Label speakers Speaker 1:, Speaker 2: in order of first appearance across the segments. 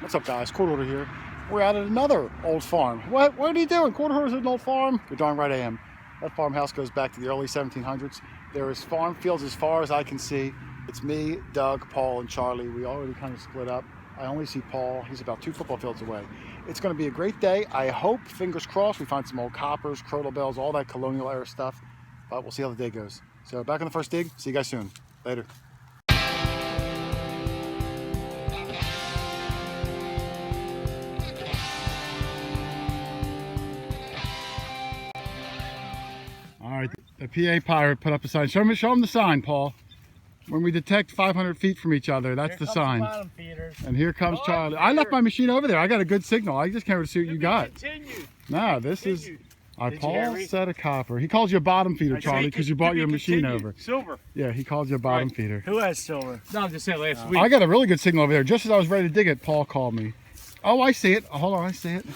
Speaker 1: What's up, guys? QuarterHoarder here. We're out at another old farm. What are you doing? QuarterHoarder's at an old farm? You're darn right I am. That farmhouse goes back to the early 1700s. There is farm fields as far as I can see. It's me, Doug, Paul, and Charlie. We already kind of split up. I only see Paul. He's about 2 football fields away. It's going to be a great day. I hope, fingers crossed, we find some old coppers, crotal bells, all that colonial era stuff. But we'll see how the day goes. So back on the first dig. See you guys soon. Later. All right, the PA pirate put up a sign. Show him the sign, Paul. When we detect 500 feet from each other, that's the sign.
Speaker 2: Bottom feeders.
Speaker 1: And here comes Charlie. I left my machine over there. I got a good signal. I just can't see what you got.
Speaker 2: Continue.
Speaker 1: No, this is Paul said a copper. He calls you a bottom feeder, Charlie, because you brought your machine over.
Speaker 2: Silver.
Speaker 1: Yeah, he calls you a bottom feeder.
Speaker 2: Who has silver? No, I'm just saying last week.
Speaker 1: I got a really good signal over there. Just as I was ready to dig it, Paul called me. Oh, I see it. Hold on, I see it.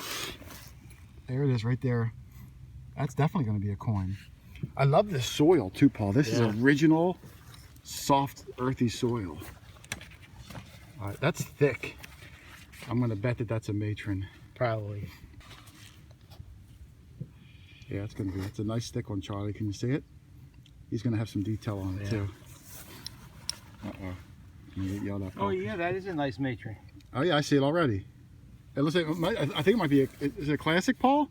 Speaker 1: There it is, right there. That's definitely going to be a coin. I love this soil too, Paul. This is original, soft, earthy soil. All right, that's thick. I'm going to bet that that's a matron.
Speaker 2: Probably.
Speaker 1: Yeah, it's going to be. It's a nice thick one, Charlie. Can you see it? He's going to have some detail on it too. Uh-oh. Can you get yelled at, Paul?
Speaker 2: Oh yeah, that is a nice matron.
Speaker 1: Oh yeah, I see it already. It looks like I think it might be. Is it a classic, Paul?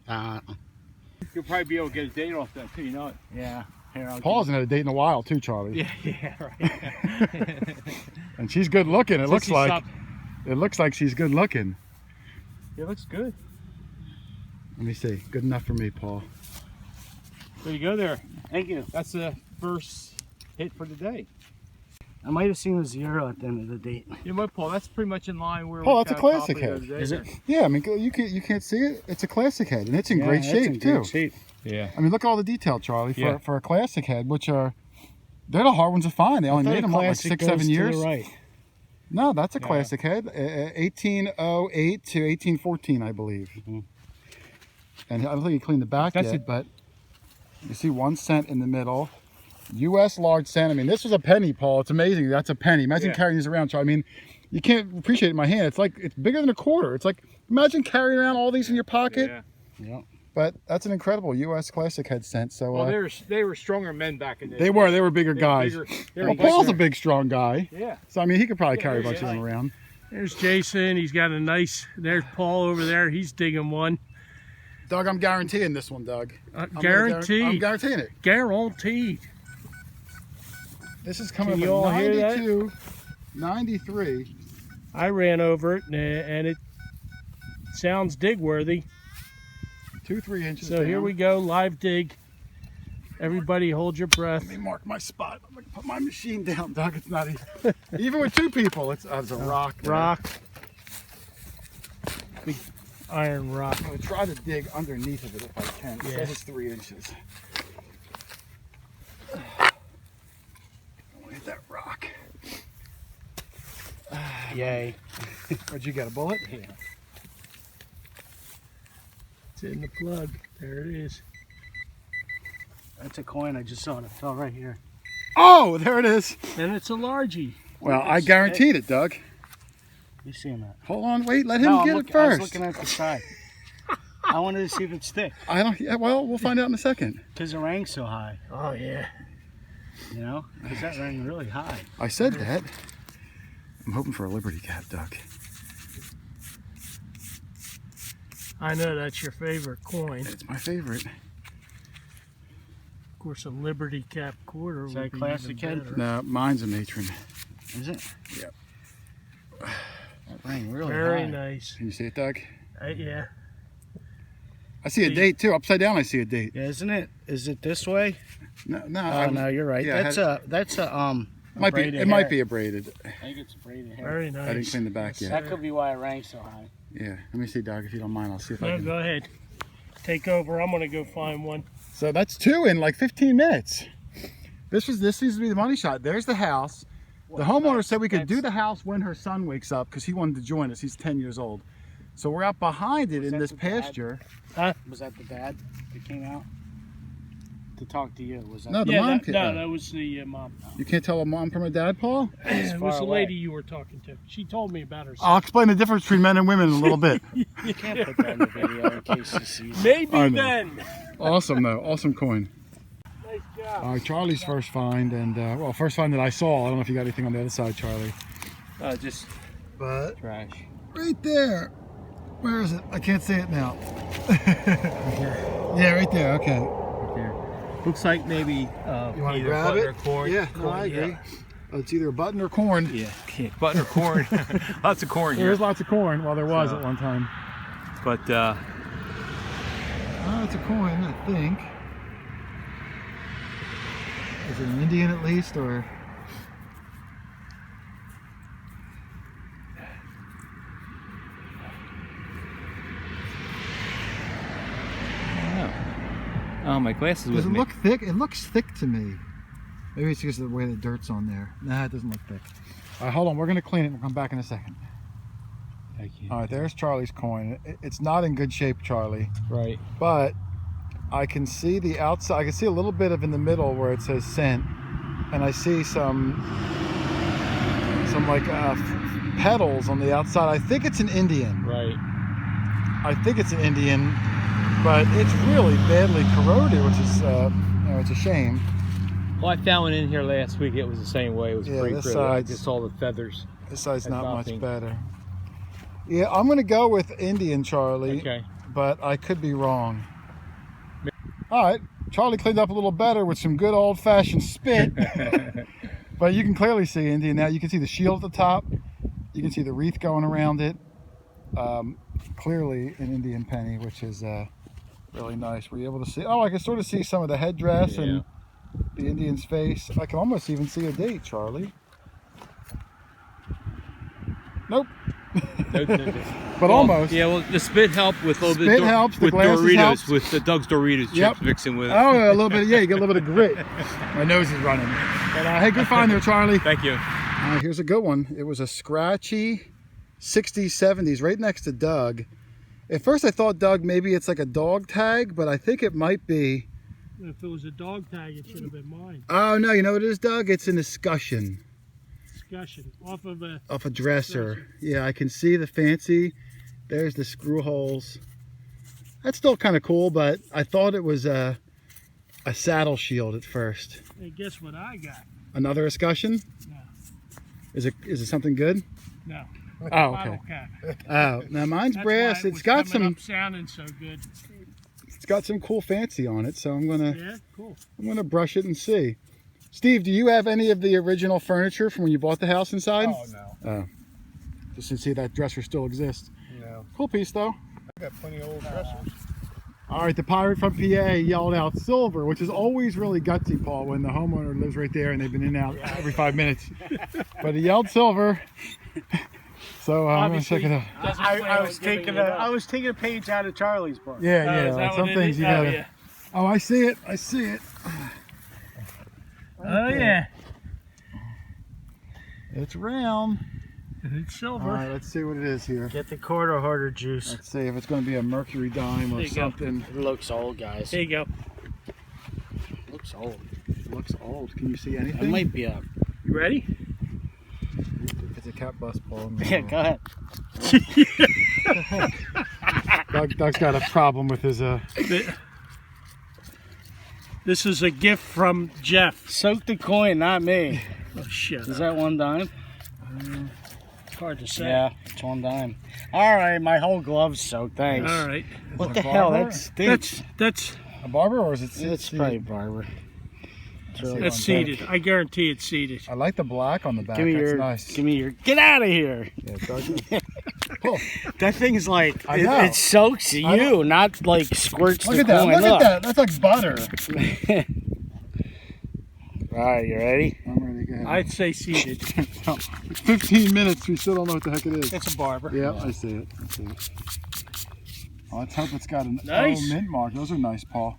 Speaker 2: You'll probably be able to get a date off that too. You know it. Yeah. Here,
Speaker 1: Paul hasn't had a date in a while too, Charlie.
Speaker 2: Yeah, right.
Speaker 1: And she's good looking. It looks like. It looks like she's good looking.
Speaker 2: It looks good.
Speaker 1: Let me see. Good enough for me, Paul.
Speaker 2: There you go there.
Speaker 3: Thank you.
Speaker 2: That's the first hit for the day.
Speaker 3: I might have seen a 0 at the end of the date.
Speaker 2: You know what, Paul? That's pretty much in line where.
Speaker 1: Paul, that's a classic head.
Speaker 3: Is it?
Speaker 1: Yeah, I mean, you can't see it. It's a classic head, and it's in great shape too.
Speaker 3: Great shape.
Speaker 2: Yeah.
Speaker 1: I mean, look at all the detail, Charlie, for a classic head, which they're the hard ones to find. They only made them like 6-7 years.
Speaker 3: Right.
Speaker 1: No, that's a classic head. 1808 to 1814, I believe. And I don't think he cleaned the back yet, but you see 1 cent in the middle. U.S. large cent. I mean, this was a penny, Paul. It's amazing. That's a penny. Imagine carrying these around. I mean, you can't appreciate it in my hand. It's like, it's bigger than a quarter. It's like, imagine carrying around all these in your pocket.
Speaker 3: Yeah.
Speaker 1: But that's an incredible U.S. classic head cent. So,
Speaker 2: well, they were stronger men back in the day.
Speaker 1: They were bigger guys. Well, Paul's a big, strong guy.
Speaker 2: Yeah.
Speaker 1: So, I mean, he could probably carry a bunch of them around.
Speaker 4: There's Jason. He's got a nice. There's Paul over there. He's digging one.
Speaker 1: Doug, I'm guaranteeing this one, Doug.
Speaker 4: Guaranteed.
Speaker 1: I'm guaranteeing it.
Speaker 4: Guaranteed.
Speaker 1: This is coming
Speaker 4: Can
Speaker 1: up
Speaker 4: you all
Speaker 1: at
Speaker 4: hear that?
Speaker 1: 92, 93.
Speaker 4: I ran over it and it sounds dig worthy.
Speaker 1: 2-3 inches.
Speaker 4: So
Speaker 1: down.
Speaker 4: here we go, live dig. Everybody hold your breath.
Speaker 1: Let me mark my spot. I'm going to put my machine down, Doug. It's not easy. Even with 2 people, it's a rock.
Speaker 4: Rock. Big iron rock.
Speaker 1: I'm going to try to dig underneath of it if I can. It
Speaker 4: Yeah.
Speaker 1: says it's 3 inches. Hit that rock.
Speaker 3: Yay.
Speaker 1: Where'd you get, a bullet?
Speaker 3: Yeah.
Speaker 4: It's in the plug. There it is.
Speaker 3: That's a coin. I just saw it. It fell right here.
Speaker 1: Oh, there it is.
Speaker 4: And it's a largie.
Speaker 1: Well, I guaranteed it, Doug.
Speaker 3: You seeing that?
Speaker 1: Hold on, wait, let him get it first.
Speaker 3: I was looking at the side. I wanted to see if it's thick.
Speaker 1: I don't. Yeah, well, we'll find out in a second.
Speaker 3: Because it rang so high.
Speaker 4: Oh yeah.
Speaker 3: You know? Because that rang really high.
Speaker 1: I said that. I'm hoping for a Liberty Cap, Doug.
Speaker 4: I know that's your favorite coin.
Speaker 1: It's my favorite.
Speaker 4: Of course, a Liberty Cap quarter.
Speaker 3: Is that
Speaker 4: would be
Speaker 3: classic
Speaker 4: even
Speaker 3: head?
Speaker 4: better.
Speaker 1: No, mine's a matron.
Speaker 3: Is it?
Speaker 1: Yep.
Speaker 3: That rang really
Speaker 4: Very
Speaker 3: high.
Speaker 4: nice.
Speaker 1: Can you see it, Doug?
Speaker 4: Yeah.
Speaker 1: I see a date too. Upside down, I see a date.
Speaker 3: Yeah, isn't it? Is it this way?
Speaker 1: No,
Speaker 3: Oh, no, you're right.
Speaker 1: yeah,
Speaker 3: that's a
Speaker 1: might be.
Speaker 3: braided
Speaker 1: It might
Speaker 3: hair.
Speaker 1: be a braided.
Speaker 3: I think it's braided hair.
Speaker 4: Very nice.
Speaker 1: I didn't clean the back
Speaker 4: Yes,
Speaker 1: yet.
Speaker 3: That could be why it rang so high.
Speaker 1: Yeah. Let me see, Doug. If you don't mind, I'll see if I
Speaker 4: No,
Speaker 1: can.
Speaker 4: go ahead. Take over. I'm gonna go find one.
Speaker 1: So that's 2 in like 15 minutes. This seems to be the money shot. There's the house. The homeowner said we could do the house when her son wakes up because he wanted to join us. He's 10 years old. So we're out behind it in this pasture.
Speaker 3: Was that the dad that came out? to talk to you. Was that?
Speaker 1: No, the
Speaker 4: Yeah,
Speaker 1: mom
Speaker 4: that was the mom.
Speaker 1: You can't tell a mom from a dad, Paul?
Speaker 4: It was the
Speaker 3: away.
Speaker 4: lady you were talking to. She told me about herself.
Speaker 1: I'll explain the difference between men and women in a little bit.
Speaker 3: You can't put that in the video in case he sees it.
Speaker 4: Maybe
Speaker 1: I know.
Speaker 4: then.
Speaker 1: Awesome, though. Awesome coin.
Speaker 4: Nice job.
Speaker 1: All right, Charlie's first find, and well, first find that I saw. I don't know if you got anything on the other side, Charlie.
Speaker 2: Just
Speaker 1: But
Speaker 2: trash.
Speaker 1: right there. Where is it? I can't see it now. Yeah, right there. Okay.
Speaker 2: Right there. Looks like maybe
Speaker 1: You want to
Speaker 2: either
Speaker 1: grab
Speaker 2: button
Speaker 1: it?
Speaker 2: or corn.
Speaker 1: Yeah, no, I agree. It's either a button or corn.
Speaker 2: Yeah, button or corn. Lots of corn
Speaker 1: There
Speaker 2: here.
Speaker 1: is lots of corn. Well, there was
Speaker 2: So.
Speaker 1: at one time.
Speaker 2: But
Speaker 1: Oh, it's a coin, I think. Is it an Indian at least, or?
Speaker 2: oh, my glasses
Speaker 1: Does
Speaker 2: with
Speaker 1: it
Speaker 2: me.
Speaker 1: look thick? It looks thick to me. Maybe it's because of the way the dirt's on there. Nah, it doesn't look thick. All right, hold on. We're going to clean it and we'll come back in a second. All right, there's Charlie's coin. It's not in good shape, Charlie,
Speaker 2: Right.
Speaker 1: but I can see the outside. I can see a little bit of in the middle where it says cent, and I see some like petals on the outside. I think it's an Indian.
Speaker 2: Right.
Speaker 1: I think it's an Indian, but it's really badly corroded, which is, you know, it's a shame.
Speaker 2: Well, I found one in here last week. It was the same way. It was
Speaker 1: Yeah,
Speaker 2: pretty
Speaker 1: this
Speaker 2: pretty. I
Speaker 1: side's-
Speaker 2: just saw the feathers.
Speaker 1: This side's
Speaker 2: That's
Speaker 1: not much
Speaker 2: nothing.
Speaker 1: better. Yeah, I'm gonna go with Indian, Charlie.
Speaker 2: Okay.
Speaker 1: But I could be wrong. All right, Charlie cleaned up a little better with some good old-fashioned spit. But you can clearly see Indian now. You can see the shield at the top. You can see the wreath going around it. Clearly an Indian penny, which is really nice. Were you able to see? Oh, I can sort of see some of the headdress and the Indian's face. I can almost even see a date, Charlie. Nope. But
Speaker 2: Well,
Speaker 1: almost.
Speaker 2: Yeah, well, the spit helped with a little
Speaker 1: Spit
Speaker 2: bit.
Speaker 1: helps, the
Speaker 2: with
Speaker 1: glasses
Speaker 2: Doritos,
Speaker 1: helps.
Speaker 2: with the Doug's Doritos chips
Speaker 1: Yep.
Speaker 2: mixing with it.
Speaker 1: Oh, a little bit. Yeah, you get a little bit of grit. My nose is running. But hey, good find there, Charlie.
Speaker 2: Thank you.
Speaker 1: Here's a good one. It was a scratchy 60s, 70s, right next to Doug. At first I thought, Doug, maybe it's like a dog tag, but I think it might be.
Speaker 4: If it was a dog tag, it should have been mine.
Speaker 1: Oh, no, you know what it is, Doug? It's an escutcheon
Speaker 4: Discussion off of a.
Speaker 1: off a dresser. Yeah, I can see the fancy. There's the screw holes. That's still kind of cool, but I thought it was a saddle shield at first.
Speaker 4: Hey, guess what I got?
Speaker 1: Another escutcheon?
Speaker 4: No.
Speaker 1: Is it something good?
Speaker 4: No.
Speaker 1: Oh,
Speaker 4: Bottle
Speaker 1: okay.
Speaker 4: cap.
Speaker 1: Oh, now mine's
Speaker 4: That's
Speaker 1: brass.
Speaker 4: why it
Speaker 1: It's
Speaker 4: was
Speaker 1: got
Speaker 4: coming
Speaker 1: some.
Speaker 4: up sounding so good.
Speaker 1: It's got some cool fancy on it, so I'm gonna
Speaker 4: Yeah, cool.
Speaker 1: brush it and see. Steve, do you have any of the original furniture from when you bought the house inside?
Speaker 3: Oh no.
Speaker 1: Oh. Just to see that dresser still exists.
Speaker 3: No.
Speaker 1: Cool piece though.
Speaker 3: I got plenty of old dressers.
Speaker 1: All right, the pirate from PA yelled out silver, which is always really gutsy, Paul, when the homeowner lives right there and they've been in and out every 5 minutes. But he yelled silver. So I'm gonna check it out.
Speaker 3: I was taking a page out of Charlie's book.
Speaker 1: Yeah,
Speaker 4: Is
Speaker 1: yeah.
Speaker 4: that
Speaker 1: Some
Speaker 4: what it
Speaker 1: things
Speaker 4: is?
Speaker 1: you
Speaker 4: Oh,
Speaker 1: gotta.
Speaker 4: yeah.
Speaker 1: Oh, I see it. I see it.
Speaker 4: Oh, yeah.
Speaker 1: It's round.
Speaker 4: It's
Speaker 1: All
Speaker 4: silver.
Speaker 1: right, let's see what it is here.
Speaker 3: Get the QuarterHoarder juice.
Speaker 1: Let's see if it's going to be a mercury dime or
Speaker 4: There you go.
Speaker 1: something.
Speaker 3: It looks old, guys.
Speaker 4: There you go.
Speaker 3: It looks old.
Speaker 1: It looks old. Can you see anything?
Speaker 3: It might be a.
Speaker 4: You ready?
Speaker 1: If it's a cat bus, Paul.
Speaker 3: Yeah, go ahead.
Speaker 1: Doug's got a problem with his.
Speaker 4: This is a gift from Jeff.
Speaker 3: Soak the coin, not me.
Speaker 4: Oh, shit.
Speaker 3: Is that $1 dime?
Speaker 4: It's hard to say.
Speaker 3: Yeah, it's $1 dime. All right, my whole glove's soaked. Thanks.
Speaker 4: All right.
Speaker 3: What
Speaker 1: Is
Speaker 3: the
Speaker 1: it
Speaker 3: hell?
Speaker 1: Barber?
Speaker 3: That stinks.
Speaker 4: That's
Speaker 1: A barber or is it?
Speaker 3: It's probably Barber. It's really
Speaker 4: that's seeded. I guarantee it's seeded.
Speaker 1: I like the black on the back.
Speaker 3: Give me
Speaker 1: That's
Speaker 3: your.
Speaker 1: nice.
Speaker 3: Give me your. Get out of here.
Speaker 1: Yeah, Doug. Cool.
Speaker 3: That thing's like
Speaker 1: I know.
Speaker 3: it soaks you, not like squirts
Speaker 1: Look
Speaker 3: the
Speaker 1: at that.
Speaker 3: coin.
Speaker 1: Look at that. That's like butter.
Speaker 3: All right, you ready?
Speaker 1: I'm ready. Go ahead.
Speaker 4: I'd say seeded.
Speaker 1: 15 minutes. We still don't know what the heck it is.
Speaker 4: It's a barber.
Speaker 1: Yeah, I see it. I see it. Oh, let's hope it's got an
Speaker 4: Nice.
Speaker 1: O mint mark. Those are nice, Paul.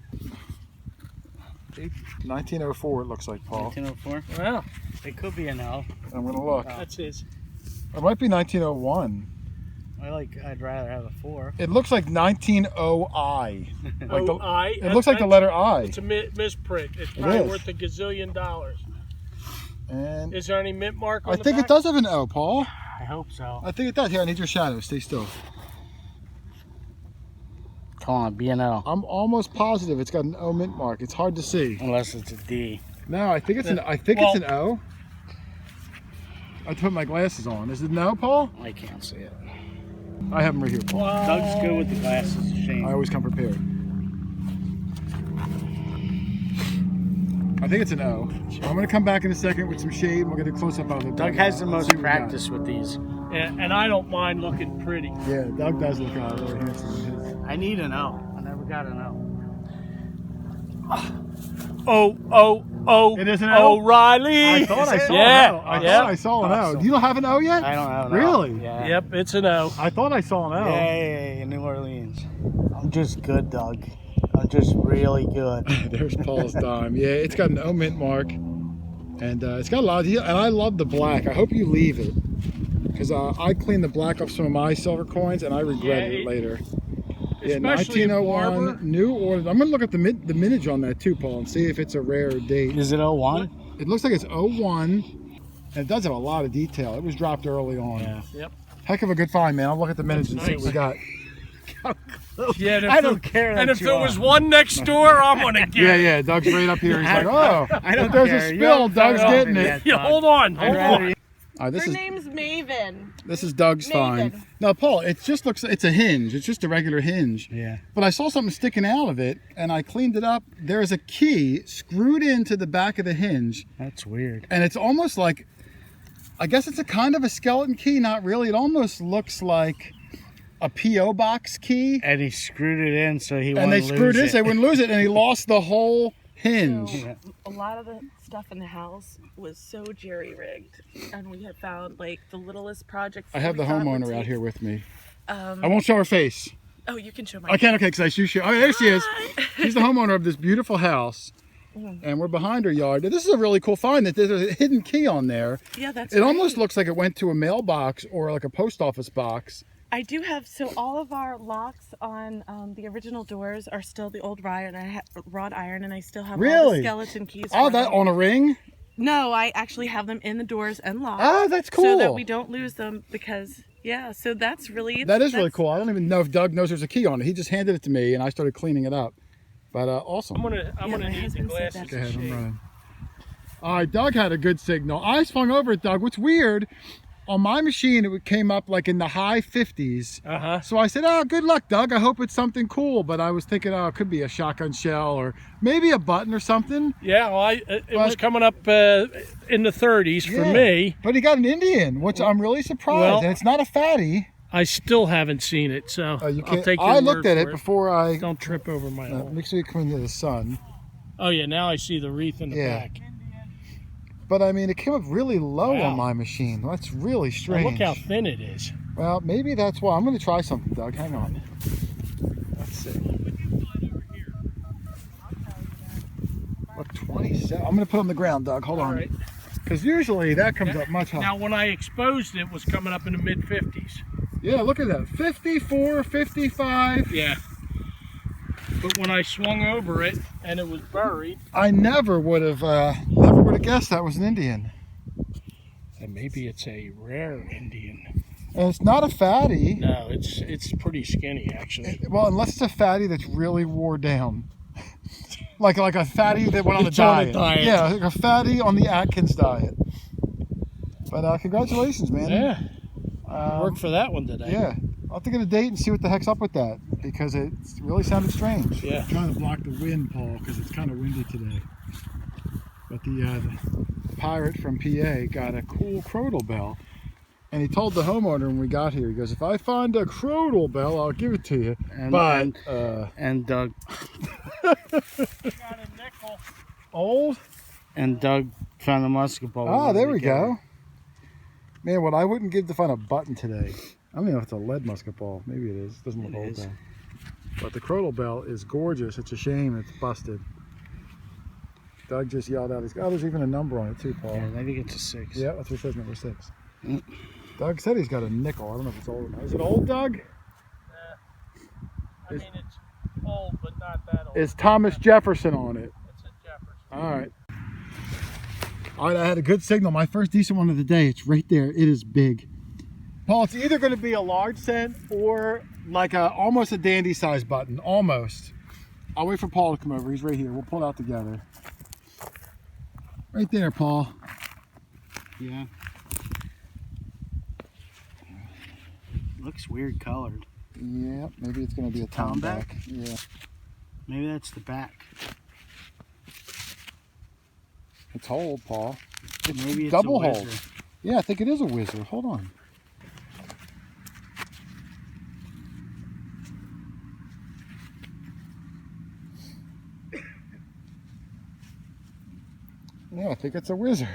Speaker 1: 1904 it looks like, Paul.
Speaker 3: 1904.
Speaker 4: Well,
Speaker 3: It could be an L.
Speaker 1: I'm gonna look.
Speaker 4: that's his.
Speaker 1: It might be 1901.
Speaker 3: I'd rather have a 4.
Speaker 1: It looks like 19-0-I. Like the,
Speaker 4: I.
Speaker 1: it looks like the letter I.
Speaker 4: It's a misprint. It's probably
Speaker 1: is.
Speaker 4: worth $1 gazillion.
Speaker 1: And
Speaker 4: Is there any mint mark on
Speaker 1: I
Speaker 4: the
Speaker 1: think
Speaker 4: back?
Speaker 1: it does have an O, Paul.
Speaker 3: I hope so.
Speaker 1: I think it does. Here, I need your shadow. Stay still.
Speaker 3: Come on, B&O.
Speaker 1: I'm almost positive it's got an O mint mark. It's hard to see.
Speaker 3: Unless it's a D.
Speaker 1: No, I think it's an. I think it's an O. I have to put my glasses on. Is it an O, Paul?
Speaker 3: I can't see it.
Speaker 1: I have them right here, Paul.
Speaker 3: Doug's good with the glasses. Shame.
Speaker 1: I always come prepared. I think it's an O. I'm going to come back in a second with some shade. And we'll get a close-up of it.
Speaker 3: Doug has the
Speaker 1: Let's
Speaker 3: most
Speaker 1: see what we got.
Speaker 3: practice with these.
Speaker 4: And I don't mind looking pretty.
Speaker 1: Yeah, Doug does look really handsome.
Speaker 3: I need an O. I never got an O.
Speaker 4: Oh.
Speaker 1: It is an O?
Speaker 4: O'Reilly.
Speaker 1: I thought I saw
Speaker 4: Yeah.
Speaker 1: an O. I
Speaker 4: Yeah.
Speaker 1: thought I saw an O. Do you don't have an O yet?
Speaker 3: I don't have an O.
Speaker 1: Really?
Speaker 3: Yeah.
Speaker 4: Yep, it's an O.
Speaker 1: I thought I saw an O.
Speaker 3: Yay, New Orleans. I'm just good, Doug. I'm just really good.
Speaker 1: There's Paul's dime. Yeah, it's got an O mint mark. And it's got a lot of detail. And I love the black. I hope you leave it. Because I cleaned the black off some of my silver coins and I regret it later. Yeah,
Speaker 4: Especially
Speaker 1: 1901,
Speaker 4: Barber.
Speaker 1: New Orleans. I'm going to look at the mintage on that too, Paul, and see if it's a rare date.
Speaker 3: Is it 01?
Speaker 1: It looks like it's 01, and it does have a lot of detail. It was dropped early on.
Speaker 3: Yeah.
Speaker 4: Yep.
Speaker 1: Heck of a good find, man. I'll look at the mintage and see what we got.
Speaker 4: Yeah, and if
Speaker 3: I don't care.
Speaker 4: And
Speaker 3: that
Speaker 4: if
Speaker 3: you
Speaker 4: there
Speaker 3: are.
Speaker 4: was one next door, I'm gonna get
Speaker 1: Yeah,
Speaker 4: it.
Speaker 1: yeah. Doug's right up here. He's like, oh,
Speaker 3: I don't
Speaker 1: if there's
Speaker 3: care.
Speaker 1: a
Speaker 3: You
Speaker 1: spill,
Speaker 3: don't
Speaker 1: Doug's
Speaker 3: fuck
Speaker 1: getting
Speaker 3: with
Speaker 1: it.
Speaker 3: that,
Speaker 4: Yeah,
Speaker 3: Doug.
Speaker 4: hold on.
Speaker 3: I'd rather
Speaker 1: All right,
Speaker 5: Her name's Maven.
Speaker 1: this is Doug's find.
Speaker 5: Maven.
Speaker 1: Now, Paul, it just looks, it's a hinge. It's just a regular hinge.
Speaker 3: Yeah.
Speaker 1: But I saw something sticking out of it, and I cleaned it up. There's a key screwed into the back of the hinge,
Speaker 3: That's weird.
Speaker 1: and it's almost like, I guess it's a kind of a skeleton key. Not really. It almost looks like a P.O. box key.
Speaker 3: And he screwed it in so he
Speaker 1: And
Speaker 3: wouldn't
Speaker 1: they
Speaker 3: lose
Speaker 1: screwed it,
Speaker 3: it.
Speaker 1: so they wouldn't lose it, and he lost the whole hinge.
Speaker 5: So, a lot of the stuff in the house was so jerry-rigged, and we had found like the littlest projects.
Speaker 1: I have the
Speaker 5: that we thought would
Speaker 1: homeowner out
Speaker 5: take-
Speaker 1: here with me. I won't show her face.
Speaker 5: Oh, you can show my.
Speaker 1: I can't, okay, because I shoot you. Oh, there she is.
Speaker 5: Hi.
Speaker 1: She's the homeowner of this beautiful house, and we're behind her yard. This is a really cool find that there's a hidden key on there.
Speaker 5: Yeah, that's.
Speaker 1: It almost
Speaker 5: great.
Speaker 1: looks like it went to a mailbox or like a post office box.
Speaker 5: I do have, so all of our locks on the original doors are still the old wrought iron, and I still have all
Speaker 1: Really?
Speaker 5: the skeleton keys.
Speaker 1: Oh,
Speaker 5: for
Speaker 1: that
Speaker 5: them.
Speaker 1: on a ring?
Speaker 5: No, I actually have them in the doors and locked.
Speaker 1: Oh, that's cool.
Speaker 5: So that we don't lose them because, yeah, so that's really...
Speaker 1: That is really
Speaker 5: that's-
Speaker 1: cool. I don't even know if Doug knows there's a key on it. He just handed it to me, and I started cleaning it up. But awesome.
Speaker 4: I'm
Speaker 5: Yeah,
Speaker 4: gonna
Speaker 5: my
Speaker 4: need the
Speaker 5: husband said
Speaker 4: glasses.
Speaker 5: that's
Speaker 1: Go ahead,
Speaker 4: to
Speaker 1: I'm
Speaker 4: shade.
Speaker 1: running. All right, Doug had a good signal. I swung over it, Doug. What's weird, on my machine, it came up like in the high 50s.
Speaker 4: Uh-huh.
Speaker 1: So I said, oh, good luck, Doug. I hope it's something cool. But I was thinking, oh, it could be a shotgun shell or maybe a button or something.
Speaker 4: Yeah, well, it was
Speaker 1: But-
Speaker 4: coming up in the 30s for
Speaker 1: Yeah.
Speaker 4: me.
Speaker 1: But he got an Indian, which I'm really surprised.
Speaker 4: Well-
Speaker 1: and it's not a fatty.
Speaker 4: I still haven't seen it, so
Speaker 1: You
Speaker 4: I'll
Speaker 1: can't,
Speaker 4: take your
Speaker 1: I
Speaker 4: word
Speaker 1: looked at
Speaker 4: for
Speaker 1: it before I...
Speaker 4: Don't trip over my hole.
Speaker 1: make sure you come into the sun.
Speaker 4: Oh yeah, now I see the wreath in the
Speaker 1: Yeah.
Speaker 4: back.
Speaker 1: But I mean, it came up really low
Speaker 4: Wow.
Speaker 1: on my machine. That's really
Speaker 4: Now
Speaker 1: strange.
Speaker 4: look how thin it is.
Speaker 1: Well, maybe that's why. I'm going to try something, Doug. Hang on. Let's see. Look, 27. I'm going to put it on the ground, Doug. Hold
Speaker 4: All
Speaker 1: on.
Speaker 4: right.
Speaker 1: Because usually that comes up much higher.
Speaker 4: Now when I exposed it, was coming up in the mid 50s.
Speaker 1: Yeah, look at that. 54, 55.
Speaker 4: Yeah. But when I swung over it and it was buried,
Speaker 1: I never would have guessed that was an Indian.
Speaker 4: and maybe it's a rare Indian.
Speaker 1: And it's not a fatty.
Speaker 4: No, it's pretty skinny actually.
Speaker 1: Well, unless it's a fatty that's really wore down. like a fatty that went on the
Speaker 4: It's on a
Speaker 1: diet.
Speaker 4: diet.
Speaker 1: Yeah, like a fatty on the Atkins diet. But congratulations, man.
Speaker 4: Yeah. Worked for that one today.
Speaker 1: Yeah. I'll have to get a date and see what the heck's up with that because it really sounded strange.
Speaker 4: Yeah.
Speaker 1: I'm trying to block the wind, Paul, because it's kind of windy today. But the pirate from PA got a cool crowdle bell. And he told the homeowner when we got here, he goes, if I find a crowdle bell, I'll give it to you.
Speaker 3: And Doug
Speaker 4: Got a nickel.
Speaker 1: Old?
Speaker 3: and Doug found the musket ball.
Speaker 1: Ah,
Speaker 3: over
Speaker 1: there
Speaker 3: the
Speaker 1: we
Speaker 3: weekend.
Speaker 1: go. Man, what I wouldn't give to find a button today. I don't even know if it's a lead musket ball. Maybe it is. Doesn't look
Speaker 3: It
Speaker 1: old
Speaker 3: is.
Speaker 1: though. But the crowdle bell is gorgeous. It's a shame it's busted. Doug just yelled out, oh, there's even a number on it too, Paul.
Speaker 3: Yeah, I think it's a 6.
Speaker 1: Yeah, that's what it says, number 6.
Speaker 3: Mm.
Speaker 1: Doug said he's got a nickel. I don't know if it's old or not. Is it old, Doug?
Speaker 4: I mean, it's old, but not that old.
Speaker 1: Is Thomas Jefferson on it?
Speaker 4: It's a Jefferson.
Speaker 1: All right. All right, I had a good signal. My first decent one of the day. It's right there. It is big. Paul, it's either going to be a large scent or like almost a dandy size button. Almost. I'll wait for Paul to come over. He's right here. We'll pull it out together. Right there, Paul.
Speaker 3: Yeah. Looks weird colored.
Speaker 1: Yeah, maybe it's going to be a tomback. Yeah.
Speaker 3: Maybe that's the back.
Speaker 1: It's whole, Paul.
Speaker 3: Maybe it's
Speaker 1: double
Speaker 3: a
Speaker 1: hole.
Speaker 3: wizard.
Speaker 1: Yeah, I think it is a wizard. Hold on. Yeah, I think it's a wizard.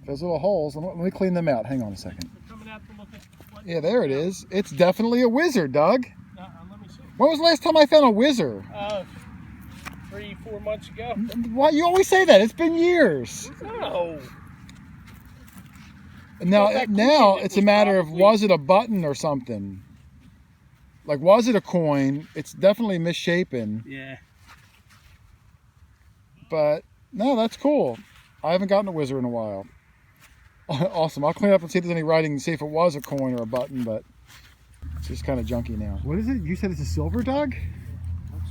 Speaker 1: Those little holes, let me clean them out. Hang on a second.
Speaker 4: Coming out to look at what?
Speaker 1: Yeah, there it is. It's definitely a wizard, Doug.
Speaker 4: Let me see.
Speaker 1: When was the last time I found a wizard?
Speaker 4: 3-4 months ago.
Speaker 1: Why you always say that? It's been years.
Speaker 4: No.
Speaker 1: Now,
Speaker 4: that
Speaker 1: now
Speaker 4: coin, it
Speaker 1: it's a
Speaker 4: was
Speaker 1: matter of
Speaker 4: probably-
Speaker 1: was it a button or something? Like, was it a coin? It's definitely misshapen.
Speaker 3: Yeah.
Speaker 1: But no, that's cool. I haven't gotten a wizard in a while. Awesome. I'll clean up and see if there's any writing and see if it was a coin or a button, but it's just kind of junky now. What is it? You said it's a silver, Doug?
Speaker 3: Looks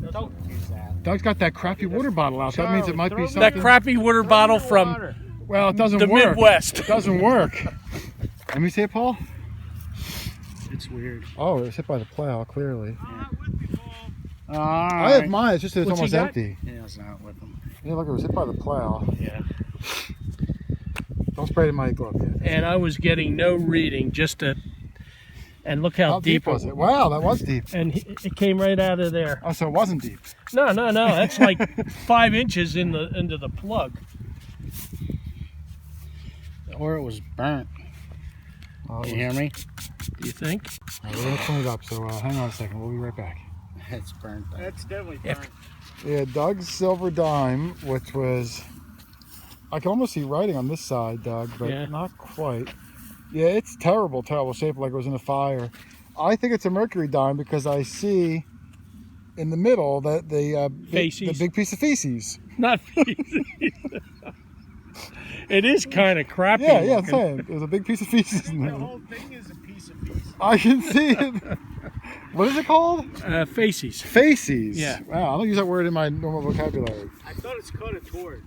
Speaker 3: weird. Don't use that.
Speaker 1: Doug's got that crappy water bottle out. That means it might be
Speaker 3: Charlie,
Speaker 1: something.
Speaker 4: That crappy water bottle from
Speaker 1: Well, it doesn't
Speaker 4: the
Speaker 1: work.
Speaker 4: Midwest.
Speaker 1: It doesn't work. Let me see it, Paul.
Speaker 3: It's weird.
Speaker 1: Oh, it was hit by the plow, clearly.
Speaker 3: All
Speaker 1: I have
Speaker 3: right.
Speaker 1: mine. It's just that it's
Speaker 4: What's he
Speaker 1: almost
Speaker 4: got?
Speaker 1: empty.
Speaker 3: Yeah, it's not with them.
Speaker 1: Yeah, look, it was hit by the plow.
Speaker 4: Yeah.
Speaker 1: Don't spray it in my glove yet.
Speaker 4: And I was getting no reading, just to. And look how,
Speaker 1: How deep was it? Wow, that was deep.
Speaker 4: And it came right out of there.
Speaker 1: Oh, so it wasn't deep.
Speaker 4: No. That's like 5 inches into the plug.
Speaker 3: Or it was burnt.
Speaker 1: Oh,
Speaker 3: You hear me?
Speaker 4: Do you think?
Speaker 1: All right, we're gonna clean it up. So hang on a second. We'll be right back.
Speaker 3: It's burnt.
Speaker 2: That's definitely
Speaker 4: Yeah.
Speaker 2: burnt.
Speaker 1: Yeah, Doug's silver dime, which was, I can almost see writing on this side, Doug, but
Speaker 4: Yeah.
Speaker 1: not quite. Yeah, it's terrible shape, like it was in a fire. I think it's a mercury dime because I see in the middle that the
Speaker 4: Feces.
Speaker 1: big piece of feces.
Speaker 4: Not It is kind of crappy.
Speaker 1: Yeah, I'm
Speaker 4: looking.
Speaker 1: saying there's a big piece of feces in
Speaker 2: The
Speaker 1: there.
Speaker 2: whole thing is a piece of piece.
Speaker 1: I can see it. What is it called?
Speaker 4: Faces.
Speaker 1: Faces.
Speaker 4: Yeah.
Speaker 1: Wow, I don't use that word in my normal vocabulary.
Speaker 2: I thought it's called a torch.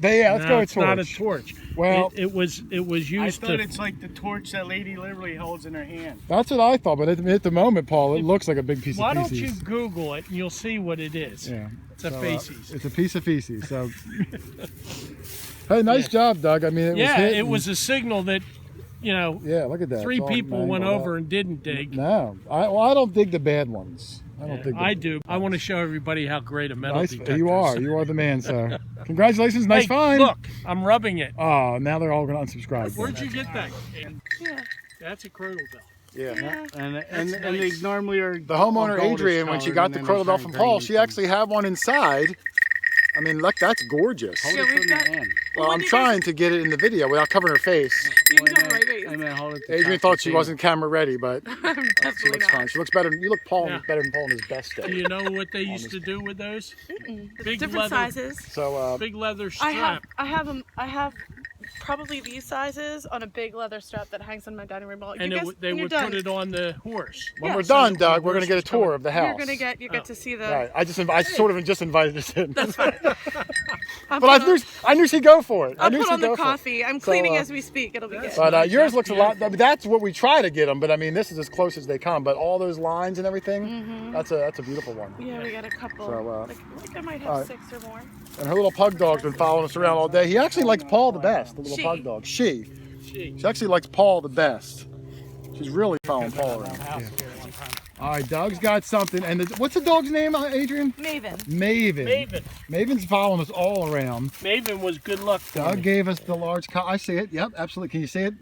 Speaker 1: Let's go with
Speaker 4: It's not a
Speaker 1: torch.
Speaker 4: torch.
Speaker 1: Well,
Speaker 4: it was
Speaker 2: I
Speaker 4: used
Speaker 2: thought
Speaker 4: to.
Speaker 2: it's like the torch that lady literally holds in her hand.
Speaker 1: that's what I thought, but at the moment, Paul, it looks like a big piece
Speaker 4: Why
Speaker 1: of
Speaker 4: don't
Speaker 1: feces.
Speaker 4: you Google it and you'll see what it is?
Speaker 1: Yeah.
Speaker 4: It's a
Speaker 1: So,
Speaker 4: faces.
Speaker 1: it's a piece of feces. So, hey, nice job, Doug. I mean, it was hit
Speaker 4: It
Speaker 1: and-
Speaker 4: was a signal that,
Speaker 1: Yeah, look at that.
Speaker 4: three
Speaker 1: It's all
Speaker 4: people went
Speaker 1: mangled
Speaker 4: over
Speaker 1: up.
Speaker 4: and didn't dig.
Speaker 1: No, I don't dig the bad ones. I don't dig.
Speaker 4: I do. I want to show everybody how great a metal
Speaker 1: Nice.
Speaker 4: detector
Speaker 1: You
Speaker 4: is.
Speaker 1: are the man, sir. Congratulations. Nice
Speaker 4: Hey,
Speaker 1: find.
Speaker 4: look, I'm rubbing it.
Speaker 1: Oh, now they're all going to unsubscribe.
Speaker 4: Where'd you get that?
Speaker 5: Yeah.
Speaker 4: That's a cradle bell.
Speaker 1: Yeah.
Speaker 5: Yeah.
Speaker 3: And they
Speaker 4: nice.
Speaker 3: normally are.
Speaker 1: The homeowner
Speaker 3: goldish
Speaker 1: Adrian, when she
Speaker 3: colored,
Speaker 1: got
Speaker 3: and
Speaker 1: the
Speaker 3: then
Speaker 1: crotal
Speaker 3: they
Speaker 1: bell
Speaker 3: turn
Speaker 1: from Paul,
Speaker 3: green
Speaker 1: she actually had one inside. I mean, look, that's gorgeous.
Speaker 3: Hold
Speaker 5: Yeah,
Speaker 3: it
Speaker 5: we've
Speaker 3: from
Speaker 5: got-
Speaker 3: the end.
Speaker 1: Well,
Speaker 5: When
Speaker 1: I'm
Speaker 5: you
Speaker 1: trying to get it in the video without covering her face.
Speaker 5: You can tell my face.
Speaker 3: And then hold it to
Speaker 1: Adrian
Speaker 3: top
Speaker 1: thought
Speaker 3: of
Speaker 1: she
Speaker 3: the
Speaker 1: wasn't camera ready, but
Speaker 5: I'm
Speaker 1: she
Speaker 5: definitely
Speaker 1: looks
Speaker 5: not.
Speaker 1: fine. She looks better. You look
Speaker 4: Yeah.
Speaker 1: better than Paul in his best
Speaker 4: Do
Speaker 1: day.
Speaker 4: you know what they used to do with those? Big
Speaker 5: Different
Speaker 4: leather-
Speaker 5: sizes.
Speaker 1: So,
Speaker 4: Big leather
Speaker 5: I
Speaker 4: strap.
Speaker 5: have probably these sizes on a big leather strap that hangs on my dining room wall.
Speaker 4: And
Speaker 5: You guys,
Speaker 4: they
Speaker 5: when you're
Speaker 4: would
Speaker 5: done,
Speaker 4: put it on the horse.
Speaker 1: when
Speaker 5: Yeah,
Speaker 1: we're
Speaker 5: so
Speaker 1: done,
Speaker 4: the
Speaker 1: Doug, we're going to get a
Speaker 4: horse is coming.
Speaker 1: tour of the house.
Speaker 5: you're gonna get to see the.
Speaker 1: Right. I sort of just invited us in.
Speaker 5: That's fine.
Speaker 1: But I knew she'd go for it. I
Speaker 5: I'll
Speaker 1: knew
Speaker 5: put
Speaker 1: she'd
Speaker 5: on the
Speaker 1: go for it.
Speaker 5: coffee. I'm cleaning
Speaker 1: So,
Speaker 5: as we speak. It'll be good.
Speaker 1: But yours looks a lot. I mean, that's what we try to get them. But I mean, this is as close as they come. But all those lines and everything, that's a beautiful one.
Speaker 5: Yeah, we got a couple.
Speaker 1: So,
Speaker 5: like I might have
Speaker 1: alright.
Speaker 5: 6 or more.
Speaker 1: And her little pug dog's been following us around all day. He actually likes Paul the best. The little
Speaker 5: She.
Speaker 1: pug dog. She actually likes Paul the best. She's really following Paul around. Yeah. All right, Doug's got something. And what's the dog's name, Adrian?
Speaker 5: Maven.
Speaker 1: Maven. Maven's following us all around.
Speaker 4: Maven was good luck for
Speaker 1: Doug
Speaker 4: me.
Speaker 1: gave us the large I see it. Yep, absolutely. Can you see it?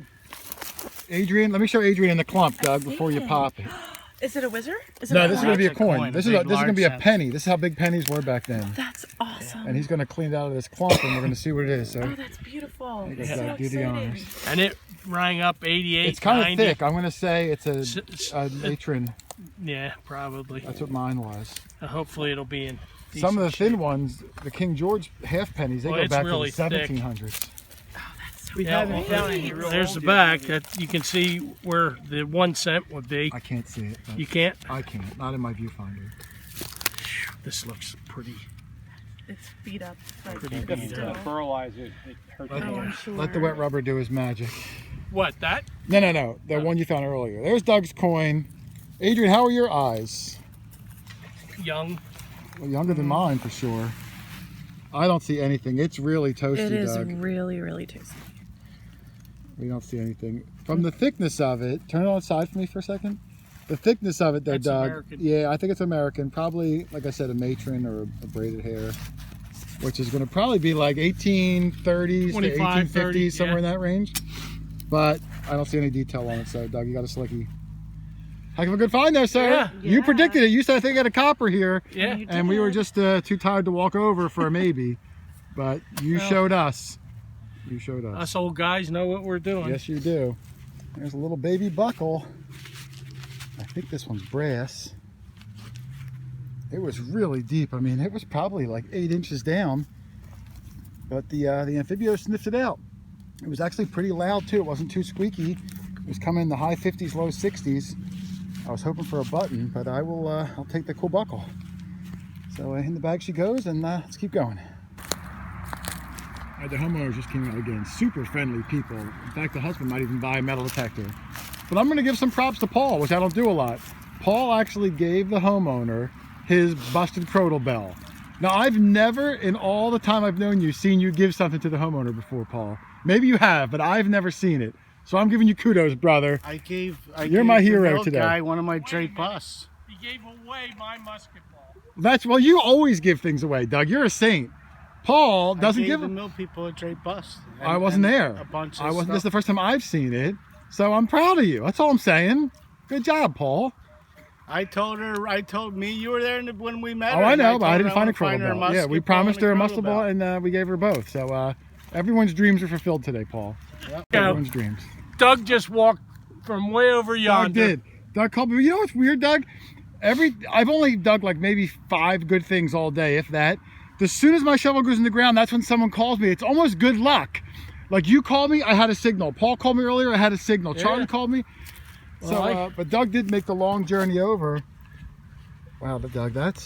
Speaker 1: Adrian, let me show Adrian in the clump, Doug, before you pop it.
Speaker 5: Is it a wizard? Is it
Speaker 1: No,
Speaker 5: a
Speaker 1: this is
Speaker 5: coin?
Speaker 1: going to be a
Speaker 3: That's a
Speaker 1: coin.
Speaker 3: coin,
Speaker 1: This
Speaker 3: a
Speaker 1: is
Speaker 3: big,
Speaker 1: going to be a
Speaker 3: large
Speaker 1: penny. This is how big pennies were back then.
Speaker 5: That's awesome.
Speaker 1: And he's going to clean it out of this clump, and we're going to see what it is. So
Speaker 5: Oh, that's beautiful.
Speaker 1: I
Speaker 5: That's
Speaker 1: guess
Speaker 5: so
Speaker 1: I'll do the
Speaker 5: exciting.
Speaker 1: honors.
Speaker 4: And rang up 88.
Speaker 1: It's kind of
Speaker 4: 90.
Speaker 1: thick. I'm gonna say it's a matron.
Speaker 4: Yeah, probably.
Speaker 1: That's what mine was.
Speaker 4: Hopefully it'll be in.
Speaker 1: Some of the
Speaker 4: decent
Speaker 1: thin ones, the King George half pennies, they
Speaker 4: Well,
Speaker 1: go
Speaker 4: it's
Speaker 1: back
Speaker 4: really
Speaker 1: to the
Speaker 4: thick.
Speaker 1: 1700s.
Speaker 3: We
Speaker 4: Yeah,
Speaker 3: haven't
Speaker 4: well,
Speaker 3: found any real
Speaker 4: There's
Speaker 3: old
Speaker 4: the
Speaker 3: yet.
Speaker 4: back that you can see where the 1 cent would be.
Speaker 1: I can't see it. But
Speaker 4: You can't.
Speaker 1: I can't. Not in my viewfinder.
Speaker 4: This looks pretty.
Speaker 5: It's beat up. Like,
Speaker 4: Pretty
Speaker 5: it's
Speaker 4: beat
Speaker 2: It's
Speaker 5: still-
Speaker 2: gonna fertilize it. It hurts.
Speaker 1: Let,
Speaker 5: Oh, I'm sure.
Speaker 1: let the wet rubber do his magic.
Speaker 4: What, that?
Speaker 1: No. The one you found earlier. There's Doug's coin. Adrian, how are your eyes?
Speaker 4: Young.
Speaker 1: Well, younger than mine for sure. I don't see anything. It's really toasty,
Speaker 5: It is
Speaker 1: Doug.
Speaker 5: really, really tasty.
Speaker 1: We don't see anything. From the thickness of it, turn it on its side for me for a second. The thickness of it there,
Speaker 4: That's
Speaker 1: Doug.
Speaker 4: American.
Speaker 1: Yeah, I think it's American. Probably, like I said, a matron or a braided hair, which is going to probably be like 1830s to
Speaker 4: 25,
Speaker 1: 1850s,
Speaker 4: 30,
Speaker 1: somewhere in
Speaker 4: yeah.
Speaker 1: that range. But I don't see any detail on it, so Doug, you got a slicky. Heck of a good find there, sir.
Speaker 4: Yeah.
Speaker 1: You
Speaker 5: Yeah.
Speaker 1: predicted it. You said I think I had a copper here,
Speaker 4: Yeah.
Speaker 5: You
Speaker 1: and we were
Speaker 5: did.
Speaker 1: just too tired to walk over for a maybe. But you
Speaker 4: Well,
Speaker 1: showed us. You showed us.
Speaker 4: Us old guys know what we're doing.
Speaker 1: Yes, you do. There's a little baby buckle. I think this one's brass. It was really deep. I mean, it was probably like 8 inches down. But the amphibio sniffed it out. It was actually pretty loud too. It wasn't too squeaky. It was coming in the high 50s, low 60s. I was hoping for a button, but I'll take the cool buckle. So in the bag she goes, and let's keep going. The homeowners just came out again. Super friendly people. In fact, the husband might even buy a metal detector. But I'm going to give some props to Paul, which I don't do a lot. Paul actually gave the homeowner his busted crotal bell. Now, I've never, in all the time I've known you, seen you give something to the homeowner before, Paul. Maybe you have, but I've never seen it. So I'm giving you kudos, brother. You're my hero today.
Speaker 3: Guy one of my
Speaker 4: Wait a
Speaker 3: Dre
Speaker 4: minute.
Speaker 3: Bus.
Speaker 4: He gave away my musket ball.
Speaker 1: Well, you always give things away, Doug. You're a saint. Paul doesn't
Speaker 3: I gave
Speaker 1: give
Speaker 3: the
Speaker 1: them.
Speaker 3: mill people a Dre Bus.
Speaker 1: I wasn't there.
Speaker 3: A bunch of
Speaker 1: I wasn't. This is
Speaker 3: stuff.
Speaker 1: the first time I've seen it, so I'm proud of you. That's all I'm saying. Good job, Paul.
Speaker 3: I told me you were there when we met
Speaker 1: Oh,
Speaker 3: her.
Speaker 1: I
Speaker 3: and
Speaker 1: know, but I
Speaker 3: told
Speaker 1: didn't
Speaker 3: her
Speaker 1: find a
Speaker 3: wanna find
Speaker 1: crotal
Speaker 3: her
Speaker 1: bell. Yeah,
Speaker 3: musket
Speaker 1: we
Speaker 3: ball
Speaker 1: promised
Speaker 3: and
Speaker 1: her a
Speaker 3: crotal
Speaker 1: musket ball, and we gave her both. So everyone's dreams are fulfilled today, Paul.
Speaker 3: Yep.
Speaker 4: Yeah.
Speaker 1: Everyone's dreams.
Speaker 4: Doug just walked from way over
Speaker 1: Doug
Speaker 4: yonder.
Speaker 1: did. Doug called me. You know what's weird, Doug? I've only dug like maybe 5 good things all day, if that. As soon as my shovel goes in the ground, that's when someone calls me. It's almost good luck. Like you called me, I had a signal. Paul called me earlier, I had a signal.
Speaker 4: Yeah.
Speaker 1: Charlie called me.
Speaker 4: Well,
Speaker 1: But Doug did make the long journey over. Wow, but Doug,
Speaker 4: That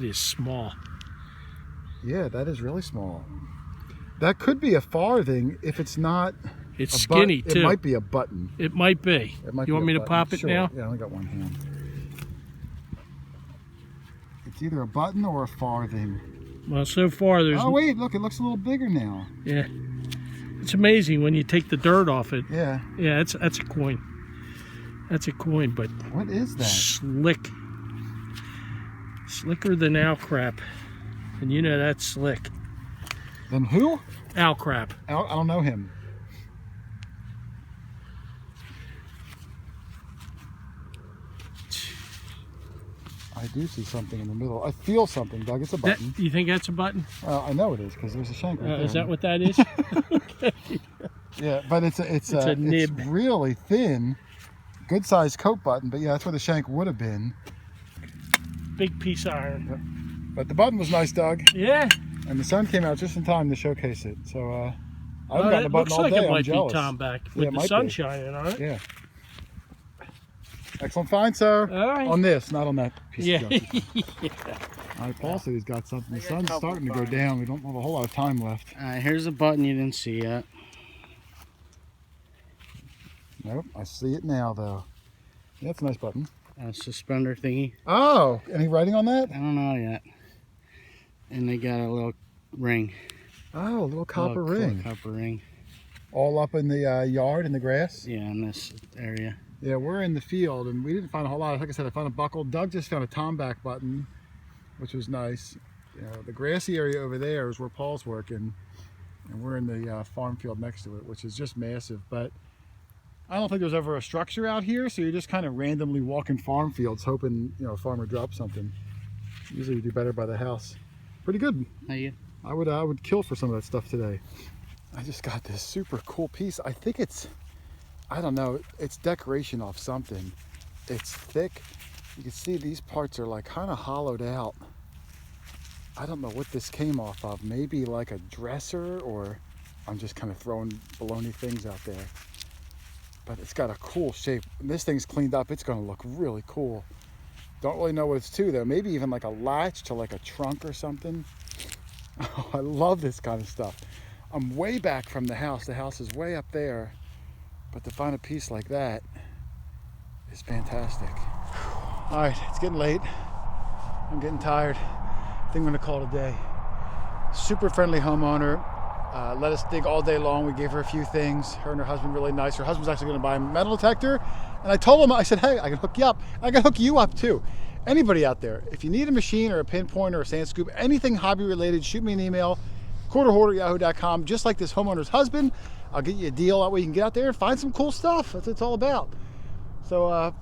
Speaker 4: is small.
Speaker 1: yeah, that is really small. That could be a farthing if it's not.
Speaker 4: It's
Speaker 1: a
Speaker 4: skinny
Speaker 1: It
Speaker 4: too.
Speaker 1: might be a button.
Speaker 4: It might be.
Speaker 1: It might
Speaker 4: You
Speaker 1: be
Speaker 4: want
Speaker 1: a
Speaker 4: me to
Speaker 1: button.
Speaker 4: pop it
Speaker 1: Sure.
Speaker 4: now?
Speaker 1: Yeah, I only got one hand. It's either a button or a farthing.
Speaker 4: Well, so far there's.
Speaker 1: Oh wait, look, it looks a little bigger now.
Speaker 4: Yeah. It's amazing when you take the dirt off it.
Speaker 1: Yeah.
Speaker 4: Yeah, that's a coin. That's a coin, but
Speaker 1: What is that?
Speaker 4: slick. Slicker than owl crap. And you know that's slick.
Speaker 1: Then who?
Speaker 4: Owl crap.
Speaker 1: I don't know him. I do see something in the middle. I feel something, Doug. It's a
Speaker 4: That,
Speaker 1: button.
Speaker 4: you think that's a button?
Speaker 1: I know it is because there's a shank right there.
Speaker 4: Is that what that is?
Speaker 1: Yeah, but it's
Speaker 4: a nib.
Speaker 1: really thin, good sized coat button. But yeah, that's where the shank would have been.
Speaker 4: Big piece of iron.
Speaker 1: But the button was nice, Doug,
Speaker 4: Yeah.
Speaker 1: and the sun came out just in time to showcase it. So I
Speaker 4: Well,
Speaker 1: haven't gotten
Speaker 4: it
Speaker 1: a button
Speaker 4: looks
Speaker 1: all
Speaker 4: like
Speaker 1: day.
Speaker 4: it
Speaker 1: I'm
Speaker 4: might
Speaker 1: jealous.
Speaker 4: be Tom back
Speaker 1: Yeah,
Speaker 4: with
Speaker 1: it
Speaker 4: the
Speaker 1: might
Speaker 4: sun
Speaker 1: be.
Speaker 4: shining on it.
Speaker 1: Yeah. Excellent find, sir.
Speaker 4: All right.
Speaker 1: On this, not on that piece
Speaker 4: Yeah.
Speaker 1: of junk. All right, Paul said he's got something. The sun's starting to go down. We don't have a whole lot of time left.
Speaker 3: Here's a button you didn't see yet.
Speaker 1: Nope, I see it now, though. Yeah, it's a nice button.
Speaker 3: A suspender thingy.
Speaker 1: Oh, any writing on that?
Speaker 3: I don't know yet. And they got a little ring.
Speaker 1: Oh, a little copper
Speaker 3: Little
Speaker 1: ring.
Speaker 3: Copper ring.
Speaker 1: All up in the yard in the grass.
Speaker 3: Yeah, in this area.
Speaker 1: Yeah, we're in the field, and we didn't find a whole lot. Like I said, I found a buckle. Doug just found a tomback button, which was nice. The grassy area over there is where Paul's working, and we're in the farm field next to it, which is just massive. But I don't think there's ever a structure out here, so you're just kind of randomly walking farm fields, hoping a farmer drops something. Usually, you do better by the house. Pretty good.
Speaker 3: How you?
Speaker 1: I would kill for some of that stuff today. I just got this super cool piece. I think it's I don't know, it's decoration off something. It's thick. You can see these parts are like kind of hollowed out. I don't know what this came off of. Maybe like a dresser, or I'm just kind of throwing baloney things out there. But it's got a cool shape. When this thing's cleaned up, it's gonna look really cool. Don't really know what it's to though. Maybe even like a latch to like a trunk or something. Oh, I love this kind of stuff. I'm way back from the house. The house is way up there. But to find a piece like that is fantastic. All right, it's getting late. I'm getting tired. I think I'm gonna call it a day. Super friendly homeowner. Let us dig all day long. We gave her a few things. Her and her husband really nice. Her husband's actually gonna buy a metal detector. And I told him, I said, hey, I can hook you up. I can hook you up too. Anybody out there, if you need a machine or a pinpoint or a sand scoop, anything hobby related, shoot me an email, QuarterHoarder@yahoo.com. Just like this homeowner's husband, I'll get you a deal. That way you can get out there and find some cool stuff. That's what it's all about. So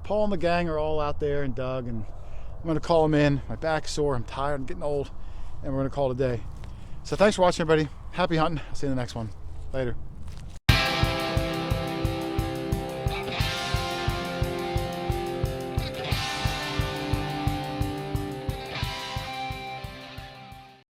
Speaker 1: Paul and the gang are all out there, and Doug, and I'm gonna call them in. My back's sore, I'm tired, I'm getting old, and we're gonna call it a day. So thanks for watching, everybody. Happy hunting. I'll see you in the next one. Later.